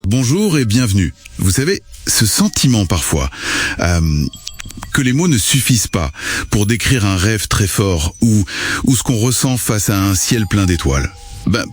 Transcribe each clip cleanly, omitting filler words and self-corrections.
Bonjour et bienvenue. Vous savez, ce sentiment parfois que les mots ne suffisent pas pour décrire un rêve très fort ou ce qu'on ressent face à un ciel plein d'étoiles.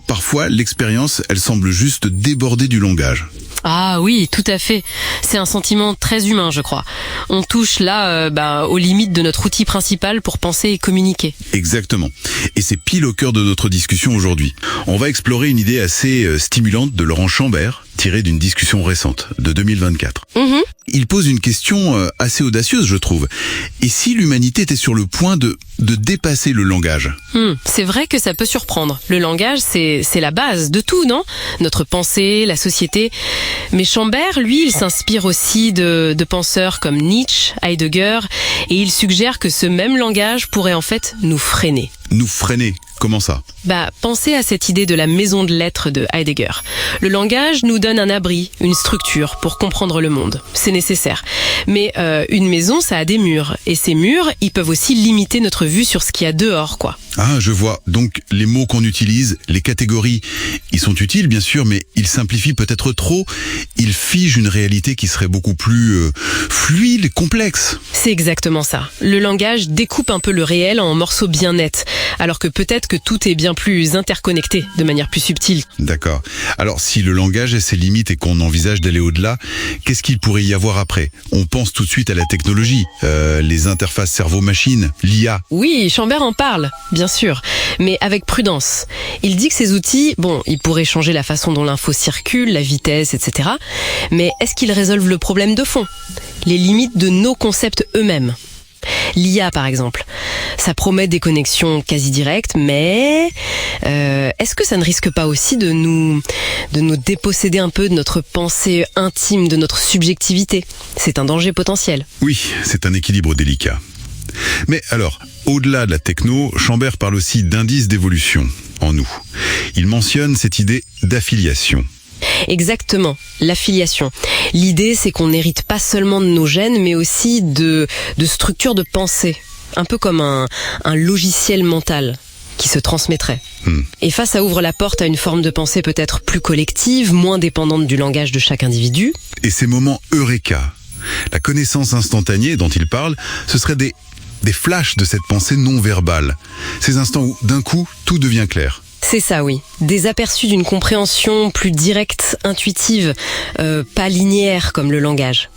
Parfois, l'expérience, elle semble juste déborder du langage. Ah oui, tout à fait. C'est un sentiment très humain, je crois. On touche là aux limites de notre outil principal pour penser et communiquer. Exactement. Et c'est pile au cœur de notre discussion aujourd'hui. On va explorer une idée assez stimulante de Laurent Chambert, tirée d'une discussion récente, de 2024. Il pose une question assez audacieuse, je trouve. Et si l'humanité était sur le point de dépasser le langage ? C'est vrai que ça peut surprendre. Le langage, c'est la base de tout, non ? Notre pensée, la société. Mais Chambert, lui, il s'inspire aussi de penseurs comme Nietzsche, Heidegger, et il suggère que ce même langage pourrait en fait nous freiner. Nous freiner ? Comment ça ? Pensez à cette idée de la maison de lettres de Heidegger. Le langage nous donne un abri, une structure pour comprendre le monde. C'est nécessaire. Mais une maison, ça a des murs. Et ces murs, ils peuvent aussi limiter notre vue sur ce qu'il y a dehors, quoi. Ah, je vois. Donc, les mots qu'on utilise, les catégories, ils sont utiles, bien sûr, mais ils simplifient peut-être trop. Ils figent une réalité qui serait beaucoup plus fluide et complexe. C'est exactement ça. Le langage découpe un peu le réel en morceaux bien nets, alors que peut-être que tout est bien plus interconnecté, de manière plus subtile. D'accord. Alors, si le langage a ses limites et qu'on envisage d'aller au-delà, qu'est-ce qu'il pourrait y avoir après ? On pense tout de suite à la technologie, les interfaces cerveau-machine, l'IA. Oui, Chambert en parle, bien sûr, mais avec prudence. Il dit que ces outils, ils pourraient changer la façon dont l'info circule, la vitesse, etc. Mais est-ce qu'ils résolvent le problème de fond ? Les limites de nos concepts eux-mêmes ? L'IA, par exemple, ça promet des connexions quasi directes, mais est-ce que ça ne risque pas aussi de nous déposséder un peu de notre pensée intime, de notre subjectivité ? C'est un danger potentiel. Oui, c'est un équilibre délicat. Mais alors, au-delà de la techno, Chambert parle aussi d'indices d'évolution en nous. Il mentionne cette idée d'affiliation. Exactement, l'affiliation. L'idée, c'est qu'on n'hérite pas seulement de nos gènes, mais aussi de structures de pensée. Un peu comme un logiciel mental qui se transmettrait. Et ça ouvre la porte à une forme de pensée peut-être plus collective, moins dépendante du langage de chaque individu. Et ces moments eureka, la connaissance instantanée dont il parle, ce seraient des flashs de cette pensée non verbale. Ces instants où, d'un coup, tout devient clair. C'est ça, oui. Des aperçus d'une compréhension plus directe, intuitive, pas linéaire comme le langage.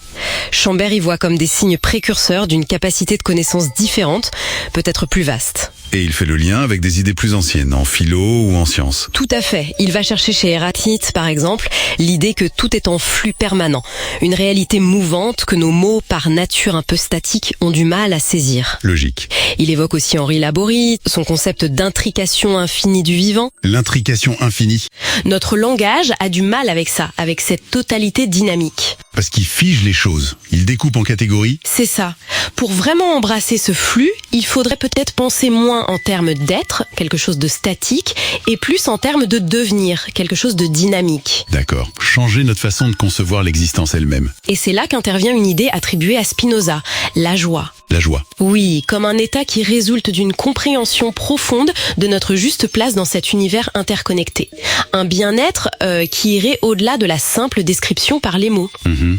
Chambert y voit comme des signes précurseurs d'une capacité de connaissance différente, peut-être plus vaste. Et il fait le lien avec des idées plus anciennes, en philo ou en sciences. Tout à fait. Il va chercher chez Héraclite, par exemple, l'idée que tout est en flux permanent. Une réalité mouvante que nos mots, par nature un peu statiques, ont du mal à saisir. Logique. Il évoque aussi Henri Laborie, son concept d'intrication infinie du vivant. L'intrication infinie. Notre langage a du mal avec ça, avec cette totalité dynamique. Parce qu'il fige les choses. Il découpe en catégories. C'est ça. Pour vraiment embrasser ce flux, il faudrait peut-être penser moins en termes d'être, quelque chose de statique, et plus en termes de devenir, quelque chose de dynamique. D'accord. Changer notre façon de concevoir l'existence elle-même. Et c'est là qu'intervient une idée attribuée à Spinoza, la joie. La joie. Oui, comme un état qui résulte d'une compréhension profonde de notre juste place dans cet univers interconnecté. Un bien-être qui irait au-delà de la simple description par les mots.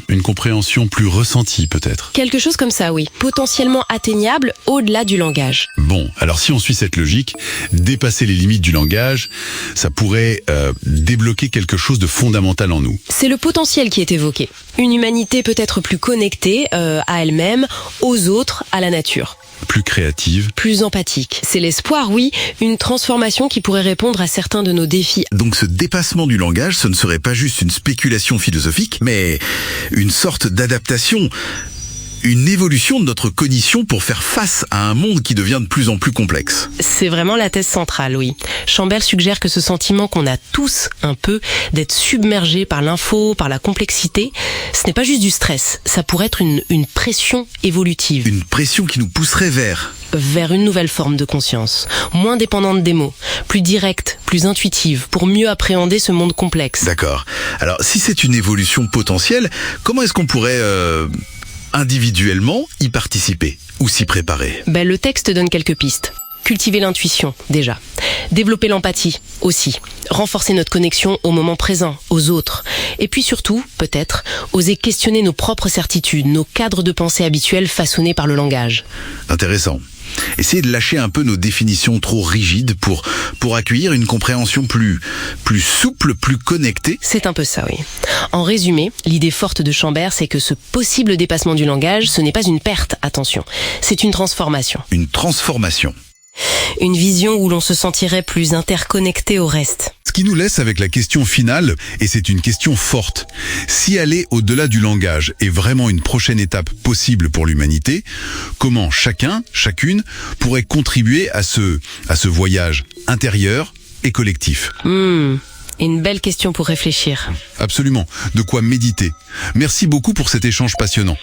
Une compréhension plus ressentie peut-être. Quelque chose comme ça, oui. Potentiellement atteignable au-delà du langage. Bon, alors si on suit cette logique, dépasser les limites du langage, ça pourrait débloquer quelque chose de fondamental en nous. C'est le potentiel qui est évoqué. Une humanité peut-être plus connectée à elle-même, aux autres, à la nature. Plus créative. Plus empathique. C'est l'espoir, oui, une transformation qui pourrait répondre à certains de nos défis. Donc ce dépassement du langage, ce ne serait pas juste une spéculation philosophique, mais une sorte d'adaptation, une évolution de notre cognition pour faire face à un monde qui devient de plus en plus complexe. C'est vraiment la thèse centrale, oui. Chambert suggère que ce sentiment qu'on a tous un peu d'être submergé par l'info, par la complexité, ce n'est pas juste du stress, ça pourrait être une pression évolutive. Une pression qui nous pousserait vers une nouvelle forme de conscience, moins dépendante des mots, plus directe, plus intuitive, pour mieux appréhender ce monde complexe. D'accord. Alors, si c'est une évolution potentielle, comment est-ce qu'on pourrait individuellement y participer ou s'y préparer ? Le texte donne quelques pistes. Cultiver l'intuition, déjà. Développer l'empathie aussi. Renforcer notre connexion au moment présent, aux autres. Et puis surtout, peut-être, oser questionner nos propres certitudes, nos cadres de pensée habituels façonnés par le langage. Intéressant. Essayer de lâcher un peu nos définitions trop rigides pour accueillir une compréhension plus souple, plus connectée. C'est un peu ça, oui. En résumé, l'idée forte de Chambers, c'est que ce possible dépassement du langage, ce n'est pas une perte, attention. C'est une transformation. Une transformation. Une vision où l'on se sentirait plus interconnecté au reste. Ce qui nous laisse avec la question finale, et c'est une question forte. Si aller au-delà du langage est vraiment une prochaine étape possible pour l'humanité, comment chacun, chacune, pourrait contribuer à ce voyage intérieur et collectif? Une belle question pour réfléchir. Absolument, de quoi méditer. Merci beaucoup pour cet échange passionnant.